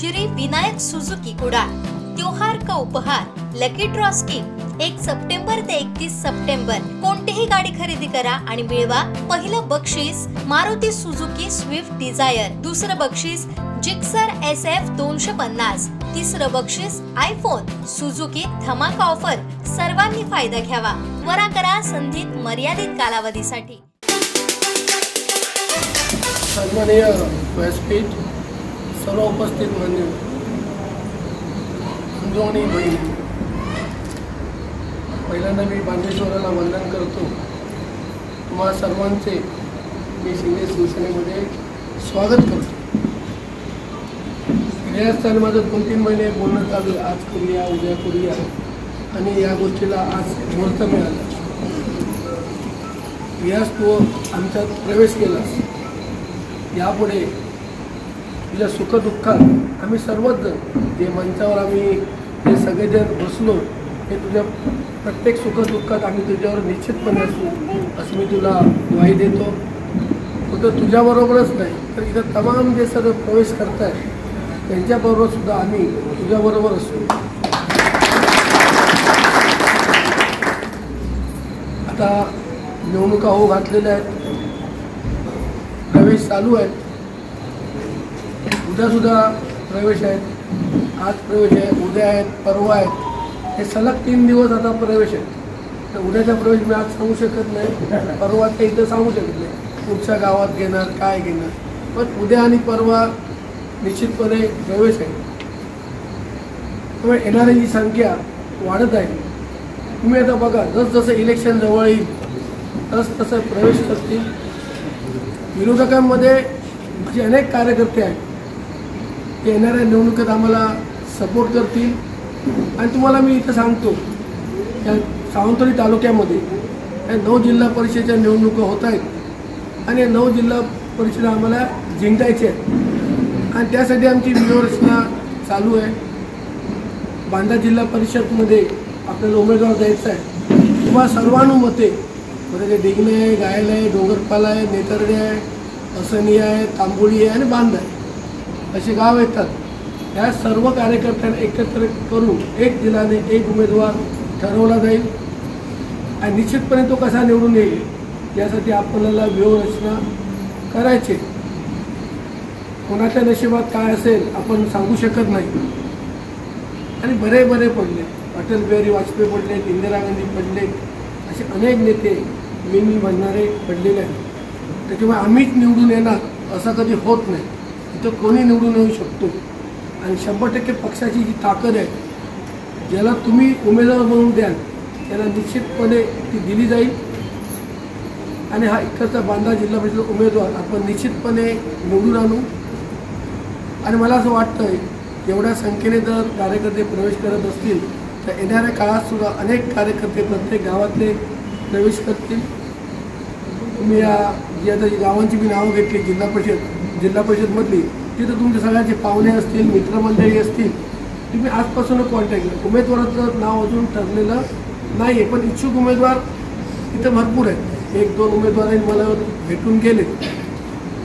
Shri Vinayak Suzuki Kudal. त्योहार का उपहार लकी ड्रॉ स्कीम 1 सप्टेंबर ते 31 सप्टेंबर। कोणतीही गाडी खरेदी करा आणि मिळवा पहिलं बक्षीस मारुती सुजुकी स्विफ्ट डिझायर, दुसरं बक्षीस जिक्सर SF 250, तिसरं बक्षीस आयफोन। सुजुकी धमाका ऑफर, सर्वांनी फायदा घ्यावा। त्वरा करा, संधीत मर्यादित कालावधीसाठी। सन्माननीय व्यासपीठ, सर्व उपस्थित मान्य बंधू आणि बहिणी, पहिल्यांदा मी बांदेश्वराला वंदन करतो। तुम्हा सर्वांचे मी शिंदे शिवसेनेमध्ये स्वागत करतो। यास्थानी माझं 2-3 महिने बोलणं चालू, आज करूया उद्या करूया, आणि या गोष्टीला आज मुहूर्त मिळाला। यास तू आमच्यात प्रवेश केलास, यापुढे तुझ्या सुखदुःखात आम्ही सर्वच जण जे मंचावर आम्ही हे सगळेजण बसलो, हे तुझ्या प्रत्येक सुखदुःखात आम्ही तुझ्यावर निश्चितपणे असू असं मी तुला ग्वाही देतो। फक्त तुझ्याबरोबरच नाही तर इथं तमाम जे सर्व प्रवेश करताय त्यांच्याबरोबर सुद्धा आम्ही तुझ्याबरोबर असू। आता निवडणुका होऊ घातलेल्या आहेत, प्रवेश चालू आहेत, उद्या सुद्धा प्रवेश आहेत, आज प्रवेश आहे, उद्या आहेत, परवा आहेत, हे सलग 3 दिवस आता प्रवेश आहेत। तर उद्याचा प्रवेश मी आज सांगू शकत नाही, परवा ते इथं सांगू शकत नाही कुठच्या गावात घेणार काय घेणार, पण उद्या आणि परवा निश्चितपणे प्रवेश आहे। त्यामुळे येणाऱ्यांची संख्या वाढत आहे। तुम्ही आता बघा, जसजसं इलेक्शन जवळ येईल तसं प्रवेश करतील। विरोधकांमध्ये जे अनेक कार्यकर्ते आहेत ते येणाऱ्या निवडणुकीत आम्हाला सपोर्ट करतील। आणि तुम्हाला मी इथं सांगतो, या सावंतवाडी तालुक्यामध्ये या 9 जिल्हा परिषदेच्या निवडणुका होत आहेत आणि या 9 जिल्हा परिषद आम्हाला जिंकायचे आहेत आणि त्यासाठी आमची व्यूहरचना चालू आहे। बांदा जिल्हा परिषदमध्ये आपल्याला उमेदवार द्यायचा आहे। तुम्हा सर्वानुमते म्हणजे ते डिगणे आहे, गायल आहे, डोंगरपाल आहे, नेतर्डे आहे, असनी आहे, तांबोळी आहे आणि बांदा आहे, असे गाव येतात। या सर्व कार्यकर्त्यांना एकत्र करून एक जिल्ह्याने एक उमेदवार ठरवला जाईल आणि निश्चितपणे तो कसा निवडून येईल यासाठी आपल्याला व्यूहरचना करायची। कोणाच्या नशिबात काय असेल आपण सांगू शकत नाही। आणि बरे पडले, अटल बिहारी वाजपेयी पडले, इंदिरा गांधी पडले, असे अनेक नेते मी म्हणणारे पडलेले आहेत। त्याच्यामुळे आम्हीच निवडून येणार असं कधी होत नाही, इथं कोणी निवडून येऊ शकतो। आणि 100% पक्षाची जी ताकद आहे, ज्याला तुम्ही उमेदवार म्हणून द्याल त्याला निश्चितपणे ती दिली जाईल आणि हा इकडचा बांदा जिल्हा परिषद उमेदवार आपण निश्चितपणे निवडून आणू। आणि मला असं वाटतं एवढ्या संख्येने जर कार्यकर्ते प्रवेश करत असतील तर येणाऱ्या काळात सुद्धा अनेक कार्यकर्ते प्रत्येक गावातले प्रवेश करतील। तुम्ही या जी आता गावांची मी नावं घेतली जिल्हा परिषदमधली, तिथं तुमचे सगळ्यांचे पाहुणे असतील, मित्रमंडळी असतील, तुम्ही आजपासूनच कॉन्टॅक्ट करा। उमेदवाराचं नाव अजून ठरलेलं नाही आहे, पण इच्छुक उमेदवार इथं भरपूर आहेत। 1-2 उमेदवारांनी मला भेटून गेले,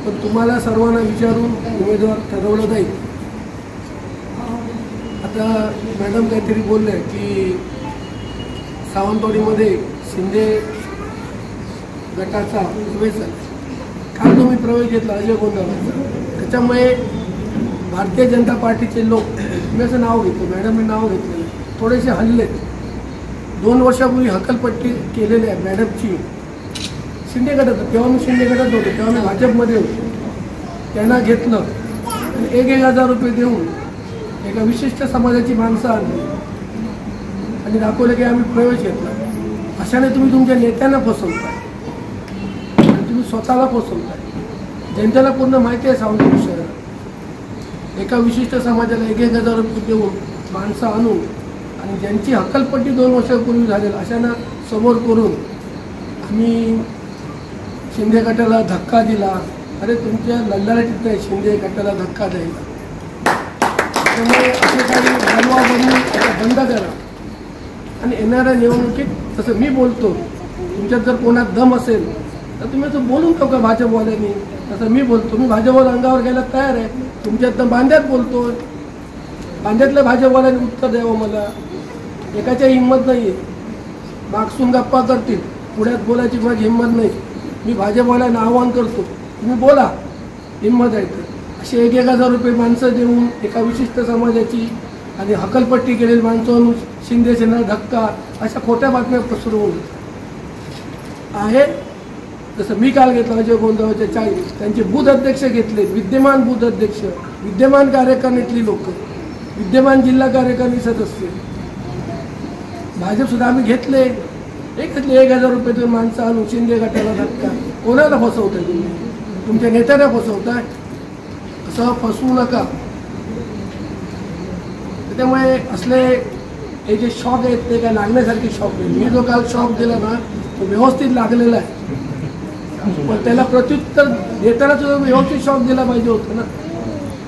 पण तुम्हाला सर्वांना विचारून उमेदवार ठरवलं जाईल। आता मॅडम काहीतरी बोलले की सावंतवाडीमध्ये शिंदे गटाचा प्रवेश झाला, काल तुम्ही प्रवेश घेतला अजय गोंधळाचा, त्याच्यामुळे भारतीय जनता पार्टीचे लोक, मी असं नाव घेतो, मॅडमने नाव घेतलेलं, थोडेसे हल्ले 2 वर्षापूर्वी हकलपट्टी केलेली आहे मॅडमची शिंदे गटात। तेव्हा मी शिंदे गटात होतो, तेव्हा मी भाजपमध्ये होतो, त्यांना घेतलं आणि 1,000 रुपये देऊन एका विशिष्ट समाजाची माणसं आणली आणि दाखवलं की आम्ही प्रवेश घेतला। अशाने तुम्ही तुमच्या नेत्यांना फसवताय आणि तुम्ही स्वतःला फसवताय। जनतेला पूर्ण माहिती आहे सावंतवाडी शहरात एका विशिष्ट समाजाला 1,000 रुपये देऊन माणसं आणून आणि ज्यांची हकलपट्टी 2 वर्षापूर्वी झालेली अशांना समोर करून आम्ही शिंदे गटाला धक्का दिला। अरे तुमच्या लल्लाटीत नाही शिंदे गटाला धक्का द्यायला, त्यामुळे असे काही बनवा बंद करा। आणि येणाऱ्या निवडणुकीत तसं मी बोलतो, तुमच्यात जर कोणात दम असेल तर तुम्ही असं बोलून टाका भाजपवाल्यांनी, तसं मी बोलतो, मी भाजपवर अंगावर घ्यायला तयार आहे। तुमच्यात तर बांध्यात बोलतो, बांद्यातल्या भाजपवाल्यांनी उत्तर द्यावं. मला एकाच्या हिंमत नाही आहे. मागसून गप्पा करतील, पुढ्यात बोलायची माझी हिंमत नाही. मी भाजपवाल्यांना आवाहन करतो, तुम्ही बोला, हिंमत आहे तर. असे 1,000 रुपये माणसं देऊन एका विशिष्ट समाजाची आणि हकलपट्टी केलेली माणसं शिंदे सेना धक्का, अशा खोट्या बातम्या पसरवून आहे. जसं मी काल घेतला अजय गोंधळाचे 40 त्यांचे बूथ अध्यक्ष घेतले, विद्यमान बूथ अध्यक्ष, विद्यमान कार्यकारिणीतली लोक, विद्यमान जिल्हा कार्यकारिणी सदस्य, भाजप सुद्धा आम्ही घेतले. घेतले 1,000 रुपये देऊन माणसं आणून शिंदे गटाला धक्का. कोणाला फसवताय तुम्ही? तुमच्या नेत्याला फसवताय. असं फसवू नका. त्यामुळे असले हे जे शॉक आहेत ते काय लागण्यासारखे शॉक नाही. मी जो काल शॉक दिला ना तो व्यवस्थित लागलेला आहे, पण त्याला प्रत्युत्तर देताना तो व्यवस्थित शॉक दिला पाहिजे होतं ना.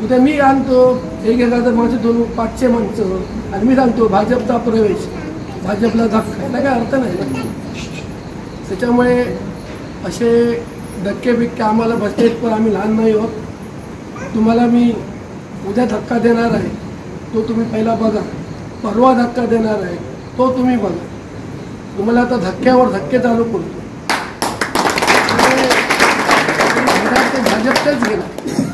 उद्या मी आणतो 1,000 माझे 500 माणसं आणि मी सांगतो भाजपचा प्रवेश, भाजपला धक्का, याला काय अर्थ नाही ना. त्याच्यामुळे असे धक्के बिक्के आम्हाला बसतेत, पण आम्ही लहान नाही होत. तुम्हाला मी उद्या धक्का देणार आहे तो तुम्ही पहिला बघा, परवा धक्का देणार आहे तो तुम्ही बघा. तुम्हाला आता धक्क्यावर धक्के चालू करतो. ते भाजपचेच घेणार,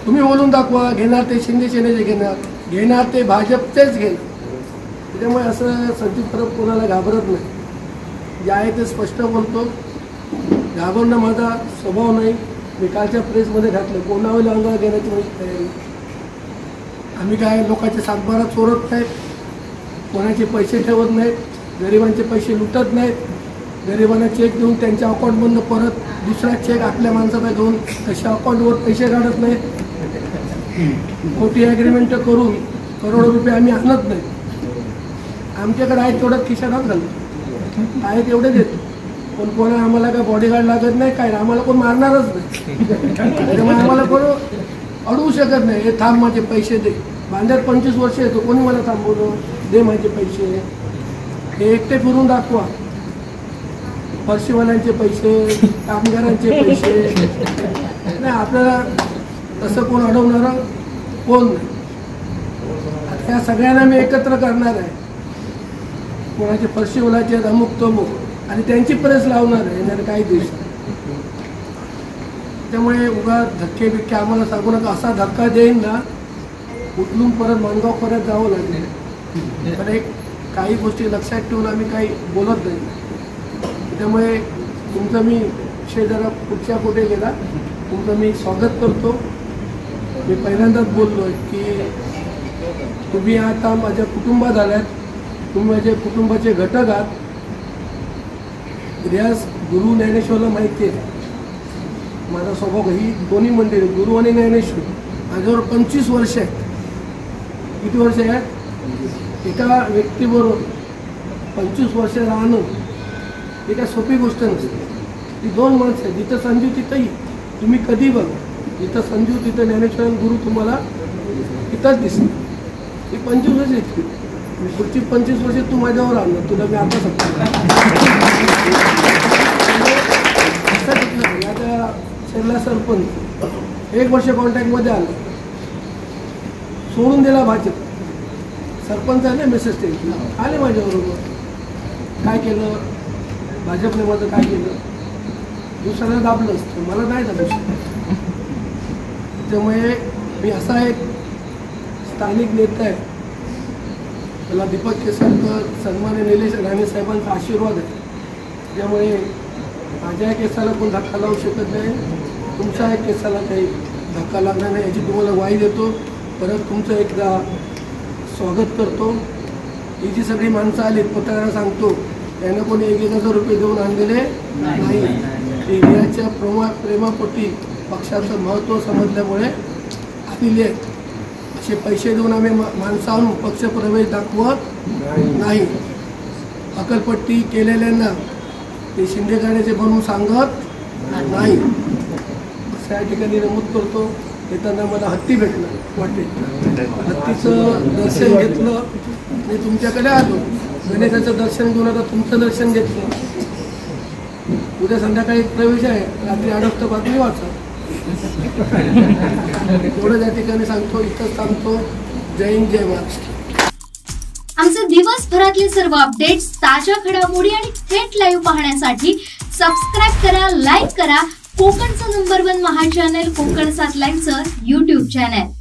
तुम्ही बोलून दाखवा. घेणार ते शिंदे सेनेचे घेणार ते भाजपचेच घेणार. त्याच्यामुळे असं संचित परब कोणाला घाबरत नाही. जे आहे ते स्पष्ट बोलतो. घाबरणं माझा स्वभाव नाही. मी कालच्या प्रेसमध्ये घातलं, कोणावर अंगावर घेण्याची माझी तयारी. आम्ही काय लोकांचे सातबारा चोरत नाहीत, कोणाचे पैसे ठेवत नाहीत, गरिबांचे पैसे लुटत नाहीत, गरिबांना चेक देऊन त्यांच्या अकाउंटमधून परत दुसरा चेक आपल्या माणसाला घेऊन तशा अकाउंटवर पैसे काढत नाहीत. खोटी ॲग्रीमेंट करून करोडो रुपये आम्ही आणत नाही. आमच्याकडे आहे तेवढं खिशात घालतो, आहे तेवढे देतो. पण कोणा आम्हाला काय बॉडीगार्ड लागत नाही, काय आम्हाला कोण मारणारच नाही. त्याच्यामुळे आम्हाला कोण अडवू शकत नाही. हे थांब माझे पैसे दे. बांद्यात 25 वर्ष येतो, कोणी मला थांबवलं, दे माझे पैसे. हे एकटे फिरून दाखवा. फरशीवाल्यांचे पैसे, कामगारांचे पैसे नाही. आपल्याला तसं कोण अडवणारं कोण नाही. आता या सगळ्यांना मी एकत्र करणार आहे. कोणाचे फरशीवाल्याचे अमुक तमुक आणि त्यांची प्रेस लावणार आहे येणारे काही दिवस. त्यामुळे उगा धक्के बिक्के आम्हाला सांगू नका. असा धक्का देईन ना उचलून परत माणगाव परत जावं लागेल. पण एक काही गोष्टी लक्षात ठेवून आम्ही काही बोलत नाही. त्यामुळे तुमचं मी विषय जरा पुढच्या कुठे गेला, तुमचं मी स्वागत करतो. मी पहिल्यांदाच बोललो आहे की तुम्ही आता माझ्या कुटुंबात आल्यात, तुम्ही माझ्या कुटुंबाचे घटक आहात. रियाज गुरु ज्ञानेश्वरला माहिती आहे माझा स्वभाव. ही दोन्ही मंदिर गुरु आणि ज्ञानेश्वर माझ्यावर 25 वर्ष आहेत. किती वर्ष आहेत? एका व्यक्तीबरोबर 25 वर्ष राहणं ही काय सोपी गोष्ट नसते. ती दोन माणसं आहेत. जिथं संजू तिथंही तुम्ही कधी बघा, जिथं संजू तिथं ज्ञानेश्वर गुरु तुम्हाला तिथंच दिसतं. ही 25 वर्ष इतकी. पुढची 25 वर्ष तू माझ्यावर आणलं, तुला मी आता सांगतो. आता शेरला सरपंच 1 वर्ष कॉन्टॅक्टमध्ये आलं, सोडून दिला भाजप. सरपंच आले मेसेज ते आले माझ्याबरोबर. काय केलं भाजपने, माझं काय केलं? दुसऱ्याला दाबलं असतं, मला नाही दाबू शकत. त्यामुळे मी असा एक स्थानिक नेता आहे, त्याला दीपक केसरकर, सन्मान्य निलेश राणे साहेबांचा आशीर्वाद आहे. त्यामुळे माझ्या केसाला कोण धक्का लावू शकत नाही, तुमच्या केसाला काही धक्का लागणार नाही याची तुम्हाला ग्वाही देतो. परत तुमचं एकदा स्वागत करतो. ही जी सगळी माणसं आलीत, पत्रकारांना सांगतो त्यांना कोणी 1,000 रुपये देऊन आणलेले नाही. ते रियाच्या प्रेमापोटी पक्षाचं महत्त्व समजल्यामुळे आलेले आहेत. असे पैसे देऊन आम्ही माणसं आणून पक्षप्रवेश दाखवत नाही. अकलपट्टी केलेल्यांना ते शिंदेगाड्याचे बनवून सांगत नाही. असं या ठिकाणी नमूद करतो. येताना मला हत्ती भेटलं वाटेल, हत्तीचं दर्शन घेतलं आणि तुमच्याकडे आलो. गणेशाचं दर्शन घेऊन आता तुमचं दर्शन घेतलं. उद्या संध्याकाळी प्रवेश आहे, रात्री 8 वाजता बातमी वाचा. एवढं त्या ठिकाणी सांगतो, इथंच थांबतो. जय हिंद, जय महाराष्ट्र. आमचे दिवसभरातले सर्व अपडेट्स, ताज्या घडामोडी आणि थेट लाईव्ह पाहण्यासाठी सबस्क्राईब करा, लाईक करा कोकणचं नंबर 1 महा चॅनल कोकण 7 लाईव्हचं YouTube चॅनल.